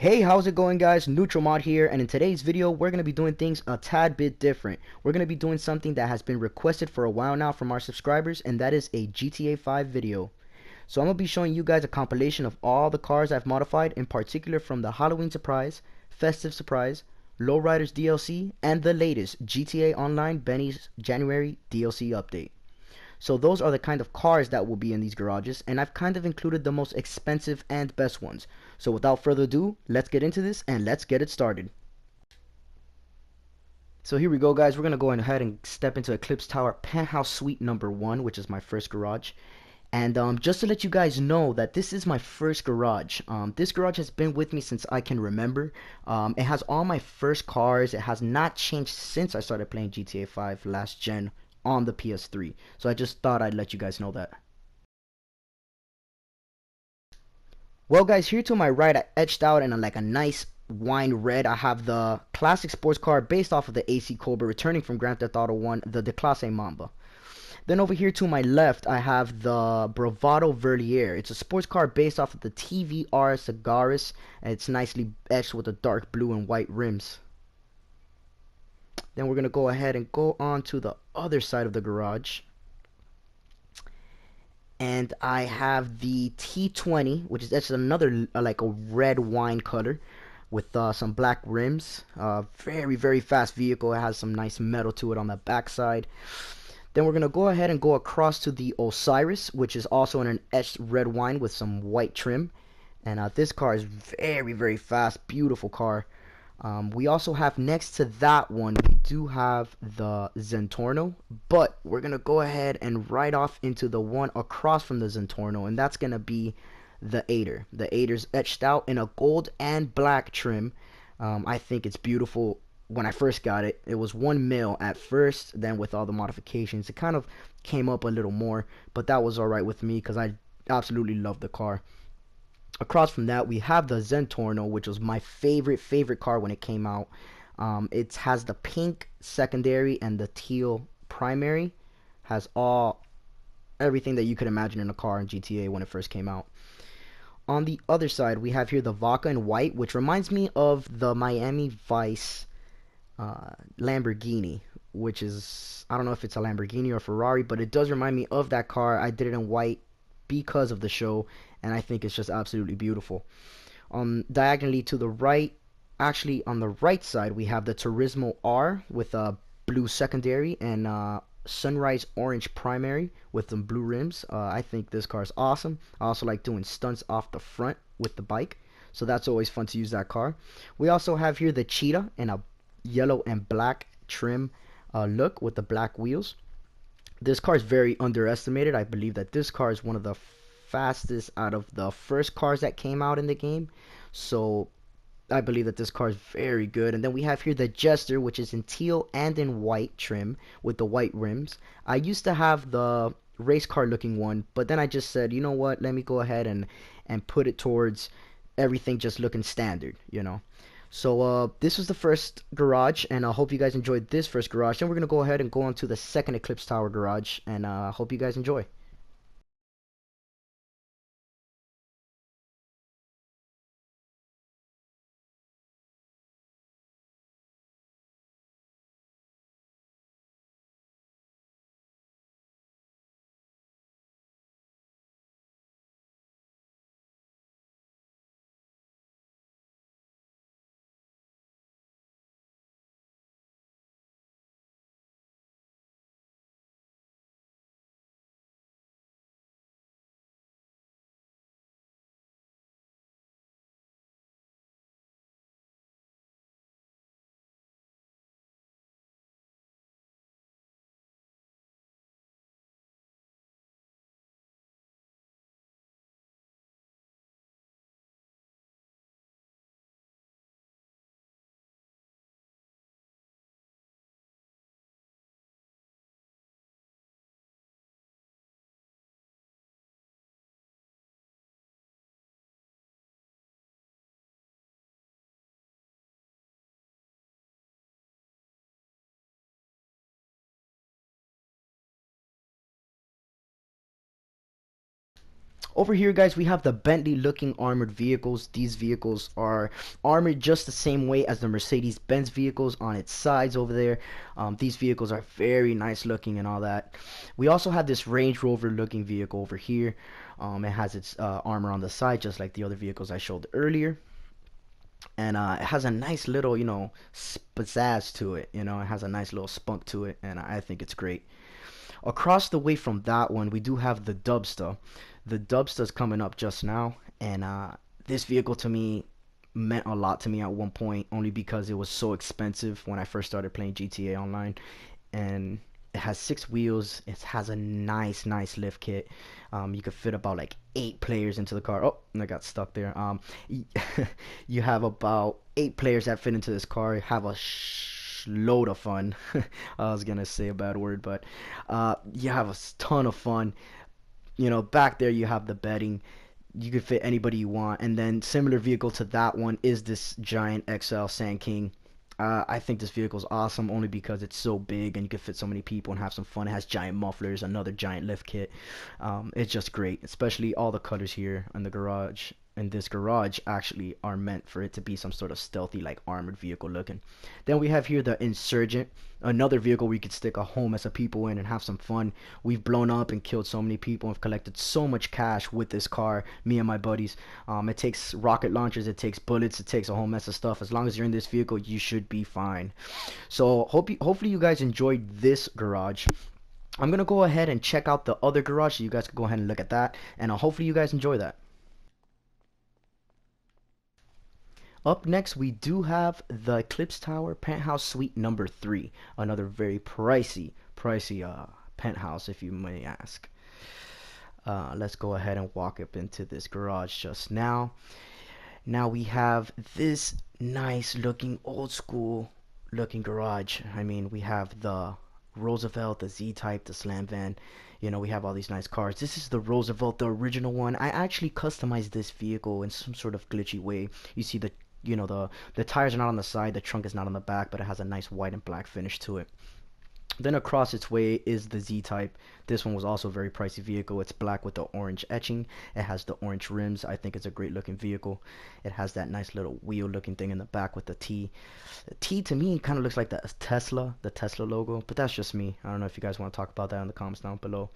Hey, how's it going, guys? NeutralMod here, and in today's video we're going to be doing things a tad bit different. We're going to be doing something that has been requested for a while now from our subscribers, and that is a GTA 5 video. So I'm going to be showing you guys a compilation of all the cars I've modified, in particular from the Halloween Surprise, Festive Surprise, Lowriders DLC, and the latest GTA Online Benny's January DLC update. So those are the kind of cars that will be in these garages, and I've kind of included the most expensive and best ones. So without further ado, let's get into this and let's get it started. So here we go, guys. We're going to go ahead and step into Eclipse Tower Penthouse Suite number 1, which is my first garage. And just to let you guys know that this is my first garage. This garage has been with me since I can remember. It has all my first cars. It has not changed since I started playing GTA 5 last gen on the PS3. So I just thought I'd let you guys know that. Well, guys, here to my right, I etched out in like a nice wine red. I have the classic sports car based off of the AC Cobra returning from Grand Theft Auto 1, the Declasse Mamba. Then over here to my left, I have the Bravado Verlier. It's a sports car based off of the TVR Sagaris, and it's nicely etched with the dark blue and white rims. Then we're going to go ahead and go on to the other side of the garage. And I have the T20, which is actually another like a red wine color with some black rims. Very fast vehicle. It has some nice metal to it on the backside. Then we're gonna go ahead and go across to the Osiris, which is also in an etched red wine with some white trim. And this car is very fast, beautiful car. We also have next to that one, we do have the Zentorno, but we're going to go ahead and ride off into the one across from the Zentorno, and that's going to be the Aider. The Aider's etched out in a gold and black trim. I think it's beautiful. When I first got it, it was 1 mil at first, then with all the modifications, it kind of came up a little more, but that was alright with me because I absolutely love the car. Across from that, we have the Zentorno, which was my favorite car when it came out. It has the pink secondary and the teal primary. Has everything that you could imagine in a car in GTA when it first came out. On the other side, we have here the Vaca in white, which reminds me of the Miami Vice Lamborghini, which is, I don't know if it's a Lamborghini or Ferrari, but it does remind me of that car. I did it in white because of the show, and I think it's just absolutely beautiful. Diagonally to the right, actually on the right side, we have the Turismo R with a blue secondary and sunrise orange primary with some blue rims. I think this car is awesome. I also like doing stunts off the front with the bike, so that's always fun to use that car. We also have here the Cheetah in a yellow and black trim look with the black wheels. This car is very underestimated. I believe that this car is one of the fastest out of the first cars that came out in the game. So I believe that this car is very good. And then we have here the Jester, which is in teal and in white trim with the white rims. I used to have the race car looking one, but then I just said, you know what, let me go ahead and put it towards everything just looking standard, you know. So this was the first garage, and I hope you guys enjoyed this first garage. Then we're going to go ahead and go on to the second Eclipse Tower garage, and I hope you guys enjoy. Over here, guys, we have the Bentley looking armored vehicles. These vehicles are armored just the same way as the Mercedes-Benz vehicles on its sides over there. These vehicles are very nice looking and all that. We also have this Range Rover looking vehicle over here. It has its armor on the side just like the other vehicles I showed earlier. And it has a nice little, pizzazz to it. It has a nice little spunk to it, and I think it's great. Across the way from that one, we do have the Dubsta. The Dubsta's coming up just now, and this vehicle to me meant a lot to me at one point, only because it was so expensive when I first started playing GTA Online. And it has 6 wheels. It has a nice lift kit. You could fit about like 8 players into the car. Oh, I got stuck there. You have about 8 players that fit into this car. Have a load of fun. I was gonna say a bad word, but you have a ton of fun. Back there you have the bedding. You could fit anybody you want. And then similar vehicle to that one is this giant XL Sand King. I think this vehicle is awesome only because it's so big and you can fit so many people and have some fun. It has giant mufflers, another giant lift kit. It's just great, especially all the colors here in the garage. In this garage actually are meant for it to be some sort of stealthy, like armored vehicle looking. Then we have here the Insurgent, another vehicle we could stick a whole mess of people in and have some fun. We've blown up and killed so many people and collected so much cash with this car, me and my buddies. It takes rocket launchers, it takes bullets, it takes a whole mess of stuff. As long as you're in this vehicle, you should be fine. So hopefully you guys enjoyed this garage. I'm gonna go ahead and check out the other garage so you guys can go ahead and look at that, and hopefully you guys enjoy that. Up next, we do have the Eclipse Tower Penthouse Suite number 3. Another very pricey penthouse, if you may ask. Let's go ahead and walk up into this garage just now. Now we have this nice looking, old school looking garage. I mean, we have the Roosevelt, the Z-Type, the Slam Van. We have all these nice cars. This is the Roosevelt, the original one. I actually customized this vehicle in some sort of glitchy way. You see the tires are not on the side, the trunk is not on the back, but it has a nice white and black finish to it. Then across its way is the Z-Type. This one was also a very pricey vehicle. It's black with the orange etching. It has the orange rims. I think it's a great looking vehicle. It has that nice little wheel looking thing in the back with the T. The T to me kind of looks like the Tesla logo, but that's just me. I don't know if you guys want to talk about that in the comments down below.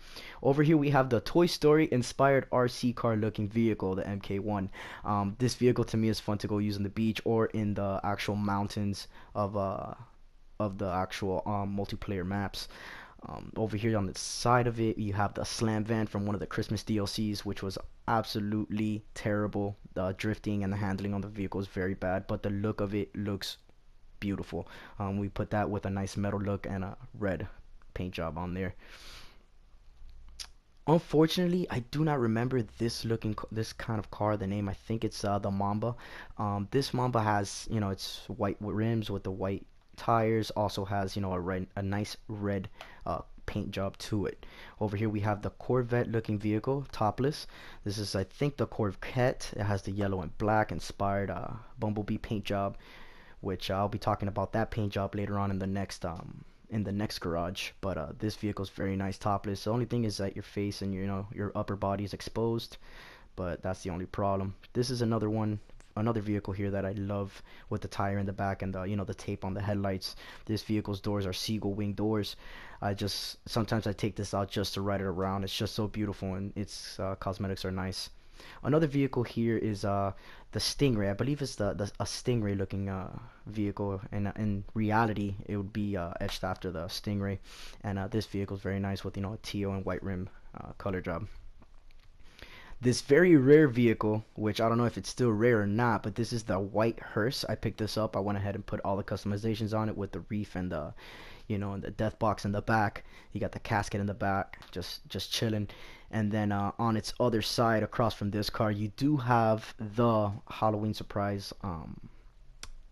Over here we have the Toy Story inspired RC car looking vehicle, the MK1. This vehicle to me is fun to go use on the beach or in the actual mountains of the actual multiplayer maps. Over here on the side of it, you have the Slam Van from one of the Christmas DLCs, which was absolutely terrible. The drifting and the handling on the vehicle is very bad, but the look of it looks beautiful. We put that with a nice metal look and a red paint job on there. Unfortunately, I do not remember this kind of car. The name, I think it's the Mamba. This Mamba has, it's white rims with the white tires. Also has, a nice red paint job to it. Over here we have the Corvette looking vehicle, topless. This is, I think, the Corvette. It has the yellow and black inspired Bumblebee paint job, which I'll be talking about that paint job later on in the next garage. But this vehicle is very nice, topless. The only thing is that your face and your upper body is exposed, but that's the only problem. This is another vehicle here that I love, with the tire in the back and the tape on the headlights. This vehicle's doors are seagull wing doors. Sometimes I take this out just to ride it around. It's just so beautiful, and its cosmetics are nice. Another vehicle here is the Stingray. I believe it's a Stingray looking vehicle, and in reality it would be etched after the Stingray. And this vehicle is very nice with a teal and white rim color job. This very rare vehicle, which I don't know if it's still rare or not, but this is the white hearse. I picked this up. I went ahead and put all the customizations on it with the reef and and the death box in the back. You got the casket in the back, just chilling. And then on its other side, across from this car, you do have the Halloween surprise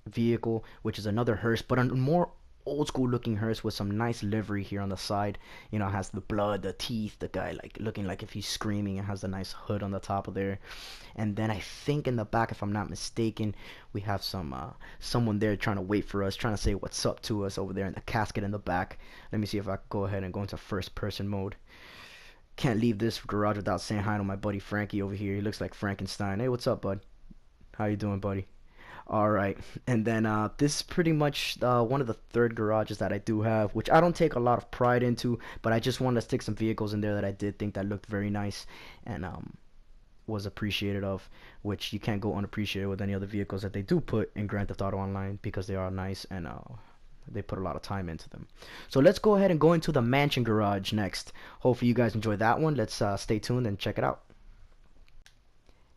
vehicle, which is another hearse, but a more old school looking hearse with some nice livery here on the side. It has the blood, the teeth, the guy like looking like if he's screaming. It has the nice hood on the top of there. And then I think in the back, if I'm not mistaken, we have someone there trying to wait for us, trying to say what's up to us over there in the casket in the back. Let me see if I can go ahead and go into first person mode. Can't leave this garage without saying hi to my buddy Frankie over here. He looks like Frankenstein. Hey, what's up, bud? How you doing, buddy? All right, and then this is pretty much one of the third garages that I do have, which I don't take a lot of pride into, but I just wanted to stick some vehicles in there that I did think that looked very nice and was appreciated of, which you can't go unappreciated with any other vehicles that they do put in Grand Theft Auto Online because they are nice and they put a lot of time into them. So let's go ahead and go into the mansion garage next. Hopefully you guys enjoyed that one. Let's stay tuned and check it out.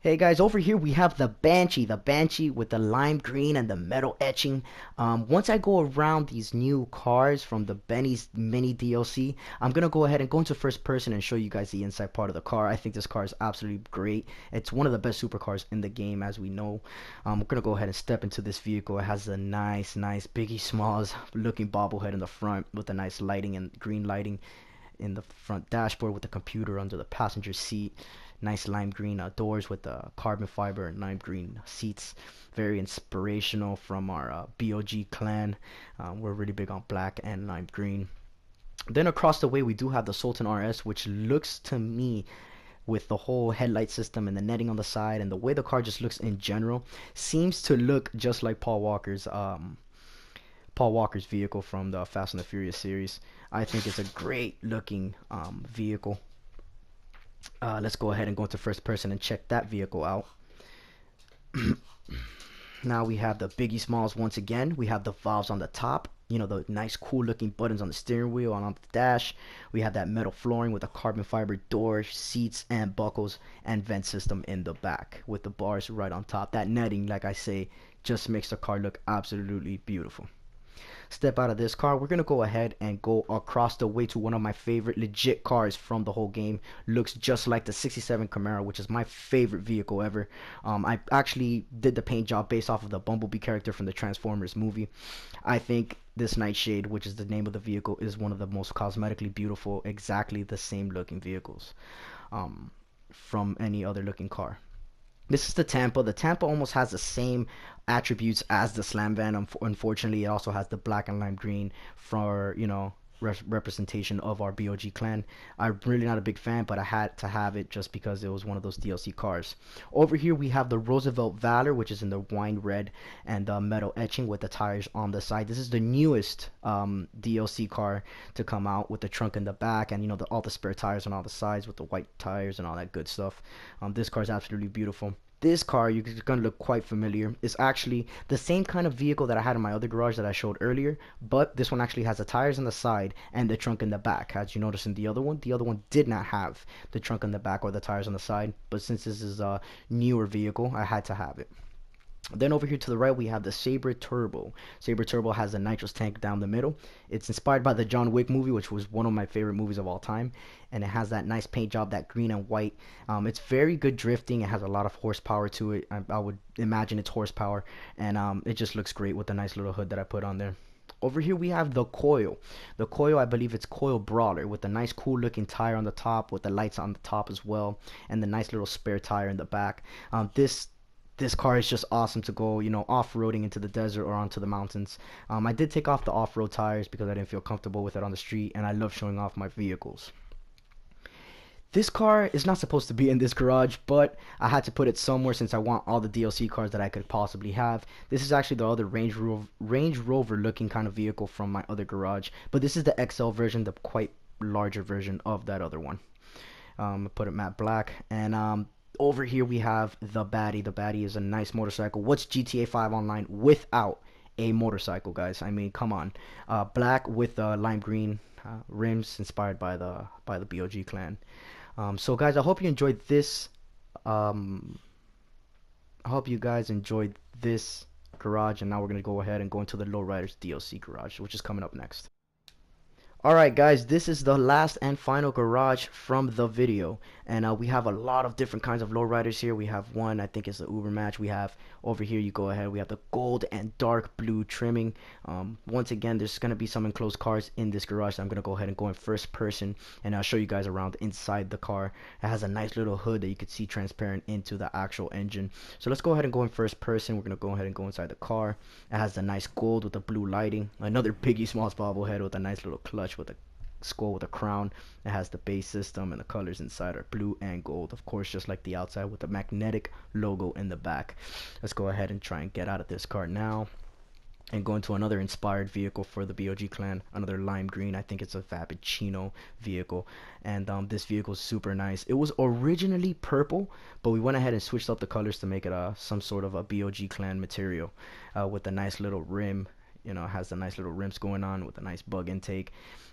Hey guys, over here we have the Banshee with the lime green and the metal etching. Once I go around these new cars from the Benny's Mini DLC, I'm gonna go ahead and go into first person and show you guys the inside part of the car. I think this car is absolutely great. It's one of the best supercars in the game, as we know. I'm gonna go ahead and step into this vehicle. It has a nice Biggie Smalls looking bobblehead in the front with a nice lighting and green lighting in the front dashboard with the computer under the passenger seat. Nice lime green doors with the carbon fiber and lime green seats. Very inspirational from our BOG clan. We're really big on black and lime green. Then across the way we do have the Sultan RS, which looks to me, with the whole headlight system and the netting on the side and the way the car just looks in general, seems to look just like Paul Walker's vehicle from the Fast and the Furious series. I think it's a great looking vehicle. Let's go ahead and go into first person and check that vehicle out. Now we have the Biggie Smalls once again. We have the valves on the top. You know, the nice cool looking buttons on the steering wheel and on the dash. We have that metal flooring with a carbon fiber door, seats and buckles, and vent system in the back with the bars right on top. That netting, like I say, just makes the car look absolutely beautiful. Step out of this car. We're gonna go ahead and go across the way to one of my favorite legit cars from the whole game. Looks just like the 67 Camaro, which is my favorite vehicle ever. I actually did the paint job based off of the Bumblebee character from the Transformers movie. I think this Nightshade, which is the name of the vehicle, is one of the most cosmetically beautiful, exactly the same looking vehicles from any other looking car. This is the Tampa. The Tampa almost has the same attributes as the Slam Van. Unfortunately, it also has the black and lime green for, you know, representation of our BOG clan. I'm really not a big fan, but I had to have it just because it was one of those DLC cars. Over here we have the Roosevelt Valor, which is in the wine red and metal etching with the tires on the side. This is the newest DLC car to come out, with the trunk in the back and, you know, all the spare tires on all the sides with the white tires and all that good stuff. This car is absolutely beautiful. This car, you're going to look quite familiar. It's actually the same kind of vehicle that I had in my other garage that I showed earlier, but this one actually has the tires on the side and the trunk in the back. As you notice in the other one did not have the trunk in the back or the tires on the side, but since this is a newer vehicle, I had to have it. Then over here to the right we have the Sabre Turbo. Sabre Turbo has a nitrous tank down the middle. It's inspired by the John Wick movie, which was one of my favorite movies of all time, and it has that nice paint job, that green and white. It's very good drifting. It has a lot of horsepower to it. I would imagine it's horsepower, and it just looks great with the nice little hood that I put on there. Over here we have the Coil. The Coil, I believe it's Coil Brawler, with a nice cool looking tire on the top with the lights on the top as well, and the nice little spare tire in the back. This car is just awesome to go, you know, off-roading into the desert or onto the mountains. I did take off the off-road tires because I didn't feel comfortable with it on the street, and I love showing off my vehicles. This car is not supposed to be in this garage, but I had to put it somewhere since I want all the DLC cars that I could possibly have. This is actually the other Range Rover looking kind of vehicle from my other garage, but this is the XL version, the quite larger version of that other one. Put it matte black, and over here we have the Baddie. The Baddie is a nice motorcycle. What's GTA 5 Online without a motorcycle, guys? I mean, come on. Black with lime green rims, inspired by the BOG clan. So guys, I hope you enjoyed this. I hope you guys enjoyed this garage, and now we're gonna go ahead and go into the Lowriders DLC garage, which is coming up next. Alright guys, this is the last and final garage from the video, and we have a lot of different kinds of lowriders here. We have one, I think it's the Uber Match. We have over here, you go ahead, we have the gold and dark blue trimming. Once again, there's going to be some enclosed cars in this garage, so I'm going to go ahead and go in first person, and I'll show you guys around inside the car. It has a nice little hood that you can see transparent into the actual engine. So let's go ahead and go in first person. We're going to go ahead and go inside the car. It has the nice gold with the blue lighting, another Biggie Smalls bobblehead with a nice little clutch with a skull with a crown. It has the base system, and the colors inside are blue and gold, of course, just like the outside, with the magnetic logo in the back. Let's go ahead and try and get out of this car now and go into another inspired vehicle for the BOG clan, another lime green. I think it's a Vappuccino vehicle, and this vehicle is super nice. It was originally purple, but we went ahead and switched up the colors to make it some sort of a BOG clan material, with a nice little rim. You know, it has the nice little rims going on with a nice bug intake.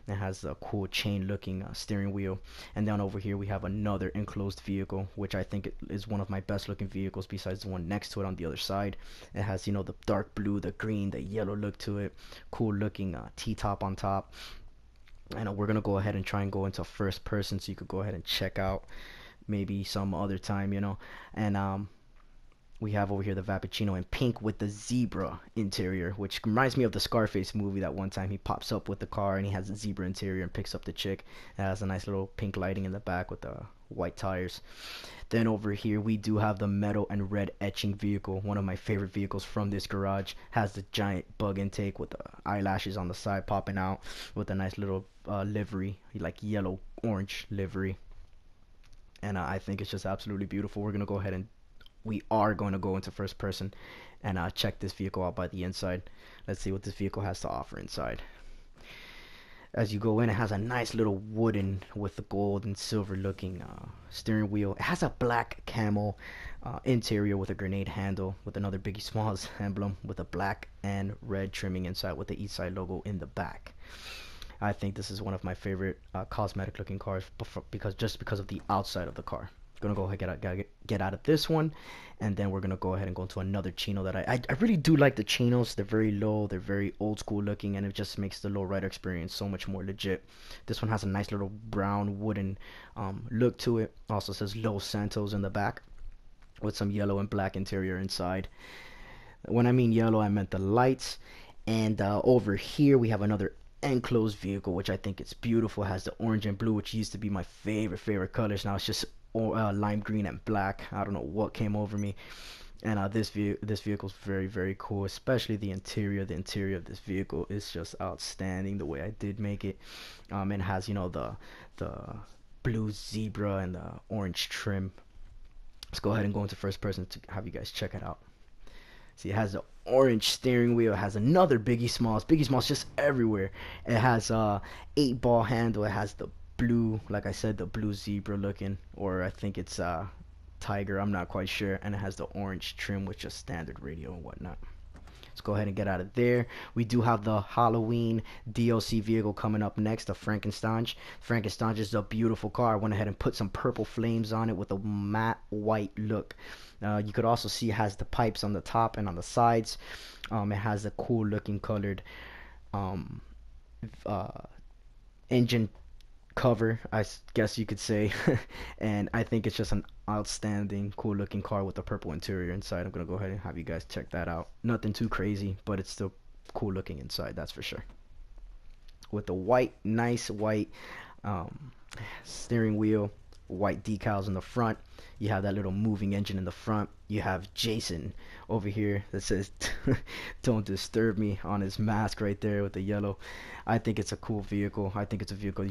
It has a cool chain looking steering wheel. And down over here we have another enclosed vehicle, which I think is one of my best looking vehicles besides the one next to it on the other side. It has, you know, the dark blue, the green, the yellow look to it. Cool looking T-top on top. And we're gonna go ahead and try and go into first person, so you could go ahead and check out maybe some other time, you know. And we have over here the Vappuccino in pink with the zebra interior, which reminds me of the Scarface movie. That one time he pops up with the car and he has a zebra interior and picks up the chick. It has a nice little pink lighting in the back with the white tires. Then over here we do have the metal and red etching vehicle, one of my favorite vehicles from this garage. Has the giant bug intake with the eyelashes on the side popping out, with a nice little livery, like yellow orange livery. And I think it's just absolutely beautiful. We are going to go into first person and check this vehicle out by the inside. Let's see what this vehicle has to offer inside. As you go in, it has a nice little wooden with the gold and silver looking steering wheel. It has a black camo interior with a grenade handle, with another Biggie Smalls emblem, with a black and red trimming inside, with the Eastside logo in the back. I think this is one of my favorite cosmetic looking cars, because of the outside of the car. Gonna go ahead and get out of this one, and then we're gonna go ahead and go into another chino that I really do like. The chinos, they're very low, they're very old school looking, and it just makes the lowrider experience so much more legit. This one has a nice little brown wooden look to it. Also says Los Santos in the back, with some yellow and black interior inside. When I mean yellow, I meant the lights. And over here we have another enclosed vehicle, which I think it's beautiful. It has the orange and blue, which used to be my favorite colors. Now it's just lime green and black. I don't know what came over me. And this vehicle is very cool, especially the interior. The interior of this vehicle is just outstanding, the way I did make it. It has, you know, the blue zebra and the orange trim. Let's go ahead and go into first person to have you guys check it out. See, it has the orange steering wheel. It has another Biggie Smalls just everywhere. It has 8-ball handle. It has the blue, like I said, the blue zebra looking, or I think it's tiger, I'm not quite sure. And it has the orange trim with just standard radio and whatnot. Let's go ahead and get out of there. We do have the Halloween DLC vehicle coming up next, the Frankenstein. Frankenstein is a beautiful car. I went ahead and put some purple flames on it with a matte white look. You could also see it has the pipes on the top and on the sides. It has a cool looking colored engine cover, I guess you could say. And I think it's just an outstanding cool looking car with a purple interior inside. I'm gonna go ahead and have you guys check that out. Nothing too crazy, but it's still cool looking inside, that's for sure. With the nice white steering wheel, white decals in the front. You have that little moving engine in the front. You have Jason over here that says don't disturb me on his mask right there with the yellow. I think it's a cool vehicle. I think it's a vehicle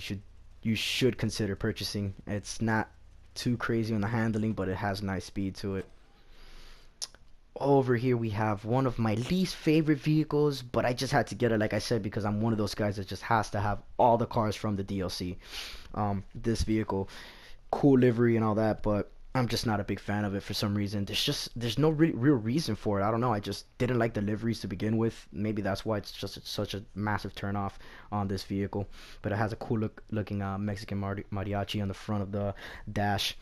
you should consider purchasing. It's not too crazy on the handling, but it has nice speed to it. Over here we have one of my least favorite vehicles, but I just had to get it, like I said, because I'm one of those guys that just has to have all the cars from the DLC. This vehicle, cool livery and all that, but I'm just not a big fan of it for some reason. There's no real reason for it. I don't know. I just didn't like the liveries to begin with. Maybe that's why it's just such a massive turnoff on this vehicle. But it has a cool looking Mexican mariachi on the front of the dash.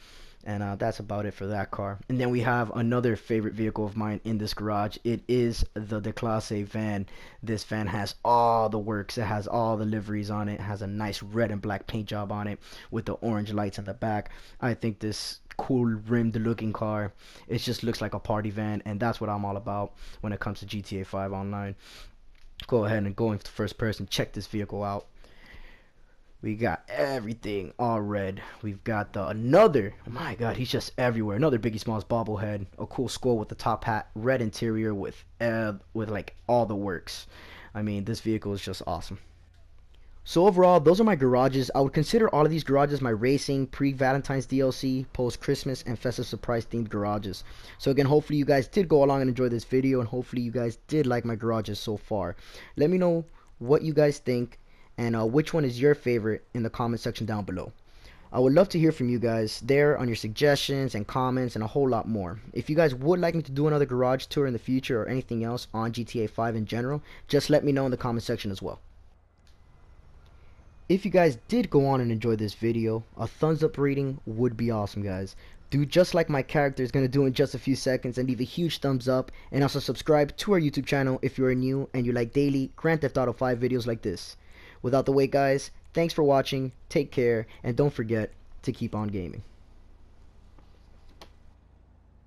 And that's about it for that car. And then we have another favorite vehicle of mine in this garage. It is the Declasse van. This van has all the works. It has all the liveries on it. It has a nice red and black paint job on it with the orange lights in the back. I think this cool rimmed looking car, it just looks like a party van, and that's what I'm all about when it comes to GTA 5 Online. Go ahead and go into first person, check this vehicle out. We got everything all red. We've got another, oh my god, he's just everywhere. Another Biggie Smalls bobblehead, a cool skull with the top hat, red interior with like all the works. I mean, this vehicle is just awesome. So overall, those are my garages. I would consider all of these garages my racing, pre-Valentine's DLC, post-Christmas, and festive surprise themed garages. So again, hopefully you guys did go along and enjoy this video, and hopefully you guys did like my garages so far. Let me know what you guys think, and which one is your favorite in the comment section down below. I would love to hear from you guys there on your suggestions and comments and a whole lot more. If you guys would like me to do another garage tour in the future or anything else on GTA 5 in general, just let me know in the comment section as well. If you guys did go on and enjoy this video, a thumbs up rating would be awesome, guys. Do just like my character is going to do in just a few seconds, and leave a huge thumbs up, and also subscribe to our YouTube channel if you are new and you like daily Grand Theft Auto 5 videos like this. Without the wait, guys, thanks for watching, take care, and don't forget to keep on gaming.